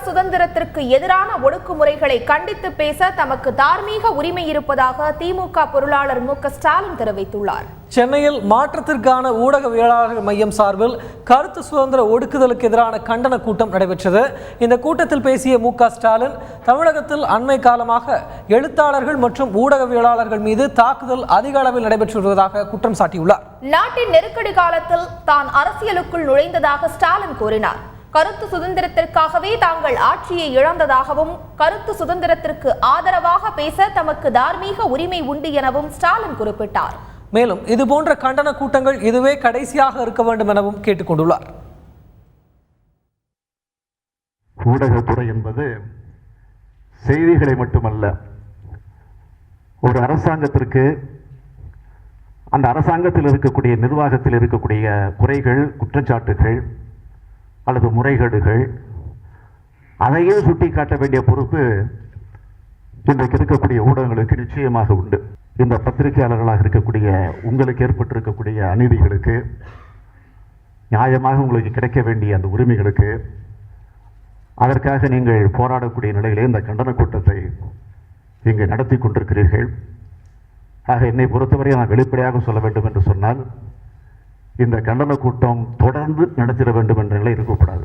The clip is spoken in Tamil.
சுதந்திரத்திற்கு எதிரான ஒடுக்குமுறைகளை கண்டித்து பேச தமக்கு தார்மீக உரிமை இருப்பதாக திமுக பொருளாளர் மு.க. ஸ்டாலின் தெரிவித்துள்ளார். சென்னையில் மாற்றத்திற்கான ஊடகவியலாளர்கள் மையம் சார்பில் கருத்து சுதந்திர ஒடுக்குதலுக்கு எதிரான கண்டன கூட்டம் நடைபெற்றது. இந்த கூட்டத்தில் பேசிய மு.க. ஸ்டாலின், தமிழகத்தில் அண்மை காலமாக எழுத்தாளர்கள் மற்றும் ஊடகவியலாளர்கள் மீது தாக்குதல் அதிக அளவில் நடைபெற்று வருவதாக குற்றம் சாட்டியுள்ளார். நாட்டின் நெருக்கடி காலத்தில் தான் அரசியலுக்குள் நுழைந்ததாக ஸ்டாலின் கூறினார். கருத்து சுதந்திரத்திற்காகவே தாங்கள் ஆட்சியை இழந்ததாகவும், கருத்து சுதந்திரத்திற்கு ஆதரவாக பேச தமக்கு தார்மீக உரிமை உண்டு எனவும் ஸ்டாலின் குறிப்பிட்டார். மேலும் இதுபோன்ற கண்டன கூட்டங்கள் இதுவே கடைசியாக இருக்க வேண்டும் எனவும் கேட்டுக்கொண்டுள்ளார். ஊடகத்துறை என்பது செய்திகளை மட்டுமல்ல, ஒரு அரசாங்கத்திற்கு அந்த அரசாங்கத்தில் இருக்கக்கூடிய நிர்வாகத்தில் இருக்கக்கூடிய குறைகள், குற்றச்சாட்டுகள் அல்லது முறைகேடுகள், அதையே சுட்டி காட்ட வேண்டிய பொறுப்பு இன்றைக்கு இருக்கக்கூடிய ஊடகங்களுக்கு நிச்சயமாக உண்டு. இந்த பத்திரிகையாளர்களாக இருக்கக்கூடிய உங்களுக்கு ஏற்பட்டிருக்கக்கூடிய அநீதிகளுக்கு, நியாயமாக உங்களுக்கு கிடைக்க வேண்டிய அந்த உரிமைகளுக்கு, அதற்காக நீங்கள் போராடக்கூடிய நிலையிலே இந்த கண்டன கூட்டத்தை இங்கு நடத்தி கொண்டிருக்கிறீர்கள். ஆக என்னை பொறுத்தவரை நான் வெளிப்படையாக சொல்ல வேண்டும் என்று சொன்னால், இந்த கண்டன கூட்டம் தொடர்ந்து நடத்திட வேண்டும் என்ற நிலை இருக்கக்கூடாது.